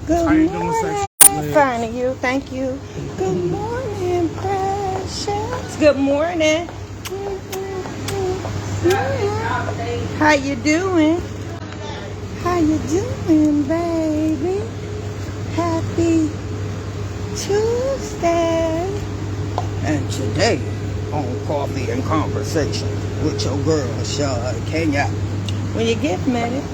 Good morning. Fine, and you? Thank you. Good morning, precious. Good morning. How you doing? How you doing, baby? Happy Tuesday. And today on Coffee and Conversation with your girl, Shakenya. When you get a minute,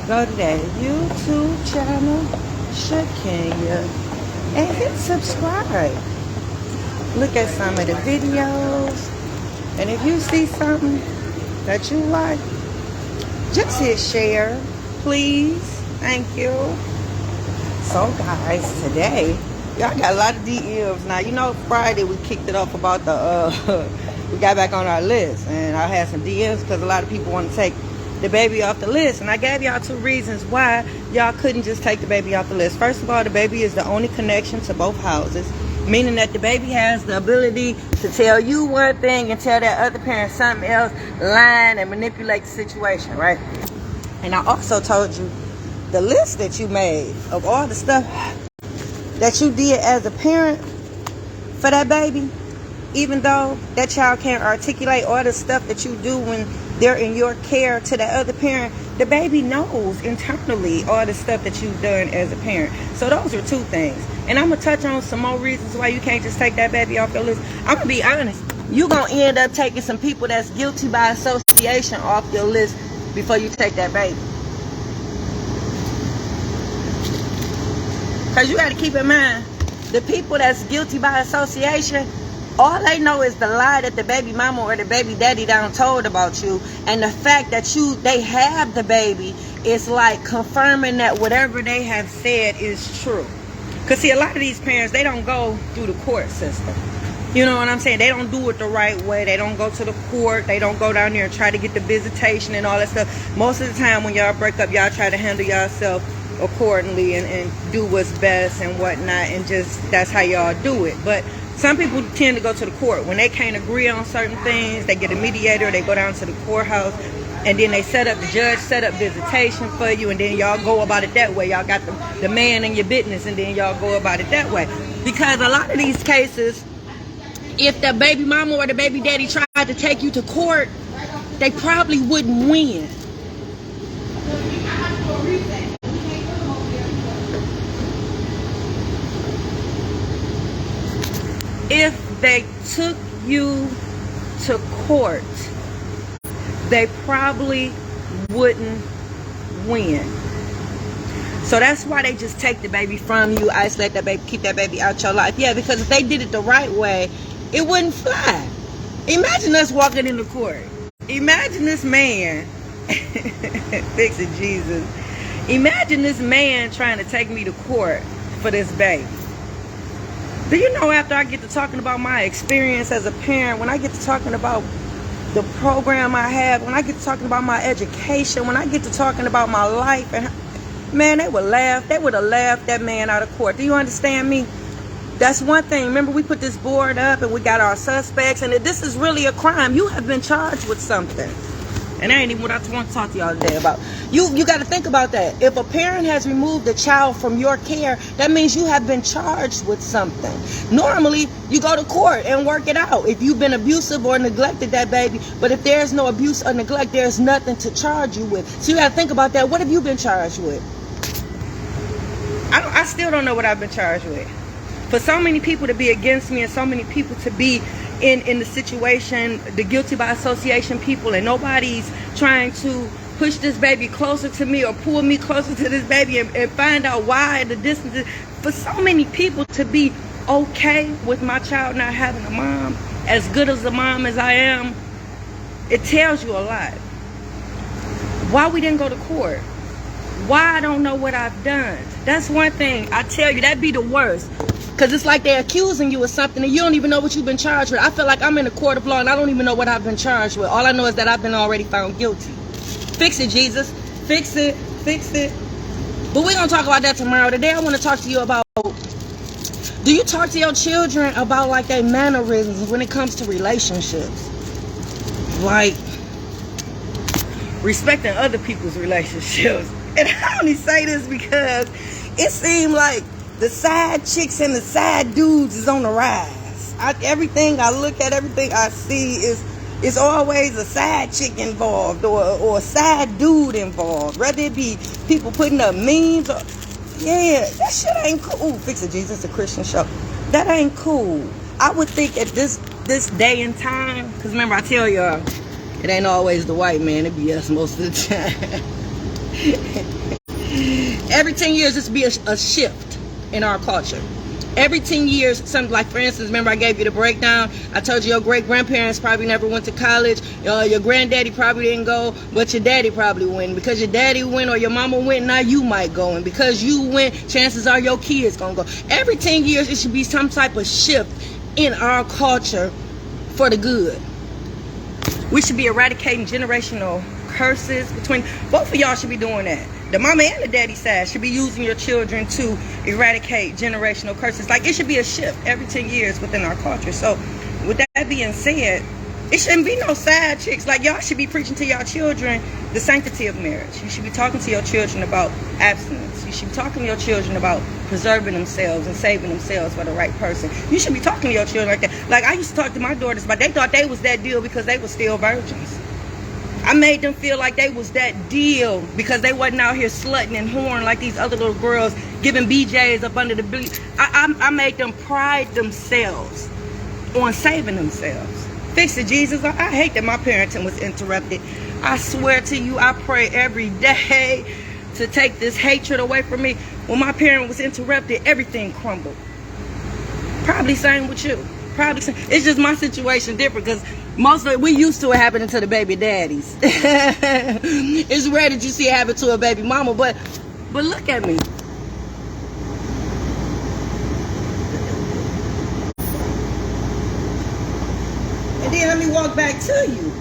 go to that YouTube channel, Shakenya, and hit subscribe. Look at some of the videos, and if you see something that you like, just hit share, please. Thank you. So guys, today y'all got a lot of DMs. Now you know Friday we kicked it off about the we got back on our list, and I had some DMs because a lot of people want to take the baby off the list, and I gave y'all 2 reasons why y'all couldn't just take the baby off the list. First of all, the baby is the only connection to both houses, meaning that the baby has the ability to tell you one thing and tell that other parent something else, lie and manipulate the situation, right? And I also told you the list that you made of all the stuff that you did as a parent for that baby, even though that child can't articulate all the stuff that you do when they're in your care to the other parent, the baby knows internally all the stuff that you've done as a parent. So those are 2 things. And I'm going to touch on some more reasons why you can't just take that baby off your list. I'm going to be honest. You're going to end up taking some people that's guilty by association off your list before you take that baby. Because you got to keep in mind, the people that's guilty by association, all they know is the lie that the baby mama or the baby daddy done told about you, and the fact that they have the baby is like confirming that whatever they have said is true. Because see, a lot of these parents, they don't go through the court system. You know what I'm saying? They don't do it the right way. They don't go to the court. They don't go down there and try to get the visitation and all that stuff. Most of the time when y'all break up, y'all try to handle yourself accordingly and do what's best and whatnot, and just that's how y'all do it. But some people tend to go to the court. When they can't agree on certain things, they get a mediator, they go down to the courthouse, and then they the judge set up visitation for you, and then y'all go about it that way. Y'all got the man in your business, and then y'all go about it that way. Because a lot of these cases, if the baby mama or the baby daddy tried to take you to court, they probably wouldn't win. If they took you to court, they probably wouldn't win. So that's why they just take the baby from you, isolate that baby, keep that baby out your life. Yeah, because if they did it the right way, it wouldn't fly. Imagine us walking into court. Imagine this man, fix it, Jesus. Imagine this man trying to take me to court for this baby. Do you know, after I get to talking about my experience as a parent, when I get to talking about the program I have, when I get to talking about my education, when I get to talking about my life, and man, they would laugh. They would have laughed that man out of court. Do you understand me? That's one thing. Remember, we put this board up and we got our suspects, and this is really a crime. You have been charged with something. And that ain't even what I want to talk to y'all today about. You got to think about that. If a parent has removed a child from your care, that means you have been charged with something. Normally, you go to court and work it out if you've been abusive or neglected that baby. But if there's no abuse or neglect, there's nothing to charge you with. So you got to think about that. What have you been charged with? I still don't know what I've been charged with. For so many people to be against me and so many people to be in the situation, the guilty by association people, and nobody's trying to push this baby closer to me or pull me closer to this baby and find out why the distance is. For so many people to be okay with my child not having a mom, as good as a mom as I am, it tells you a lot. Why we didn't go to court? Why I don't know what I've done. That's one thing. I tell you, that'd be the worst. Because it's like they're accusing you of something and you don't even know what you've been charged with. I feel like I'm in a court of law and I don't even know what I've been charged with. All I know is that I've been already found guilty. Fix it, Jesus. Fix it. Fix it. But we're going to talk about that tomorrow. Today I want to talk to you about, do you talk to your children about like their mannerisms when it comes to relationships? Like respecting other people's relationships. And I only say this because it seemed like the side chicks and the side dudes is on the rise. Everything I look at, everything I see is always a side chick involved or a side dude involved. Whether it be people putting up memes or, yeah, that shit ain't cool. Ooh, Fix It Jesus, a Christian show. That ain't cool. I would think at this day and time, because remember I tell y'all, it ain't always the white man, it be us most of the time. Every 10 years, this be a shift in our culture. Every 10 years, something like, for instance, remember I gave you the breakdown? I told you your great-grandparents probably never went to college. Your granddaddy probably didn't go, but your daddy probably went. Because your daddy went or your mama went, now you might go. And because you went, chances are your kids going to go. Every 10 years, it should be some type of shift in our culture for the good. We should be eradicating generational curses between, both of y'all should be doing that. The mama and the daddy side should be using your children to eradicate generational curses. Like, it should be a shift every 10 years within our culture. So with that being said, it shouldn't be no side chicks. Like, y'all should be preaching to y'all children the sanctity of marriage. You should be talking to your children about abstinence. You should be talking to your children about preserving themselves and saving themselves for the right person. You should be talking to your children like that. Like, I used to talk to my daughters about, they thought they was that deal because they were still virgins. I made them feel like they was that deal because they wasn't out here slutting and whoring like these other little girls giving BJs up under the bleach. I made them pride themselves on saving themselves. Fix It Jesus. I hate that my parenting was interrupted. I swear to you, I pray every day to take this hatred away from me. When my parent was interrupted, everything crumbled. Probably same with you. Probably same. It's just my situation different because most of it, we used to it happening to the baby daddies. It's rare that you see it happen to a baby mama, but look at me. And then let me walk back to you.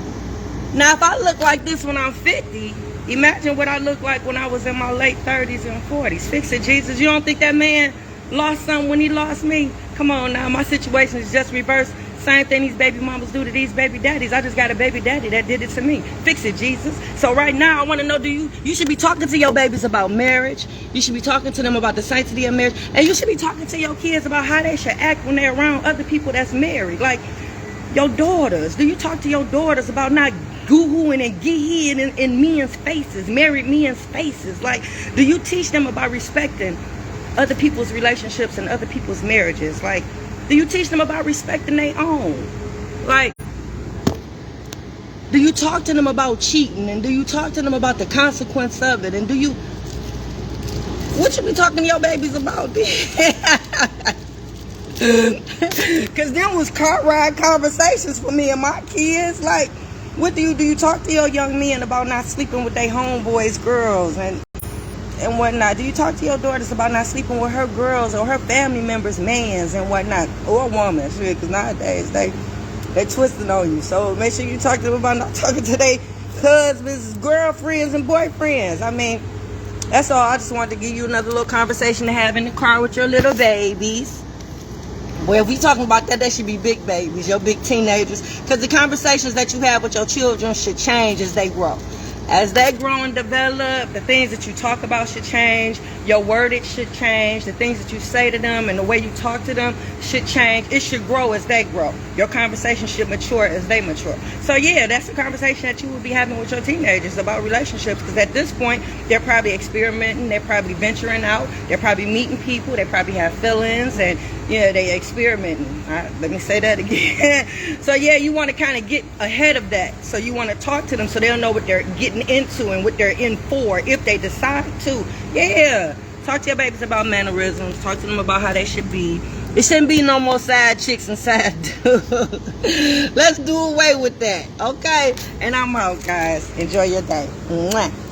Now, if I look like this when I'm 50, imagine what I look like when I was in my late 30s and 40s. Fix It Jesus. You don't think that man lost something when he lost me? Come on now, my situation is just reversed. Same thing these baby mamas do to these baby daddies. I just got a baby daddy that did it to me. Fix It Jesus. So right now, I want to know, you should be talking to your babies about marriage. You should be talking to them about the sanctity of marriage. And you should be talking to your kids about how they should act when they're around other people that's married. Like, your daughters. Do you talk to your daughters about not goo-hooing and gee-heeing in men's faces, married men's faces? Like, do you teach them about respecting other people's relationships and other people's marriages? Like, do you teach them about respecting their own? Like, do you talk to them about cheating? And do you talk to them about the consequence of it? And what you be talking to your babies about? Because them was car ride conversations for me and my kids. Like, what do you talk to your young men about not sleeping with their homeboys' girls and whatnot? Do you talk to your daughters about not sleeping with her girls or her family members' mans and whatnot, or women? Because nowadays they twisting on you. So make sure you talk to them about not talking to their husbands, girlfriends, and boyfriends. I mean, that's all. I just wanted to give you another little conversation to have in the car with your little babies. Well, if we talking about that, they should be big babies, your big teenagers. Because the conversations that you have with your children should change as they grow. As they grow and develop, the things that you talk about should change. Your wordage should change. The things that you say to them and the way you talk to them should change. It should grow as they grow. Your conversation should mature as they mature. So yeah, that's the conversation that you will be having with your teenagers about relationships. Because at this point, they're probably experimenting. They're probably venturing out. They're probably meeting people. They probably have feelings. And yeah, they experimenting. Let me say that again. So yeah, you want to kind of get ahead of that. So you want to talk to them so they'll know what they're getting into and what they're in for if they decide to. Yeah, talk to your babies about mannerisms. Talk to them about how they should be. It shouldn't be no more side chicks and side dudes. Let's do away with that, okay? And I'm out, guys. Enjoy your day. Mwah.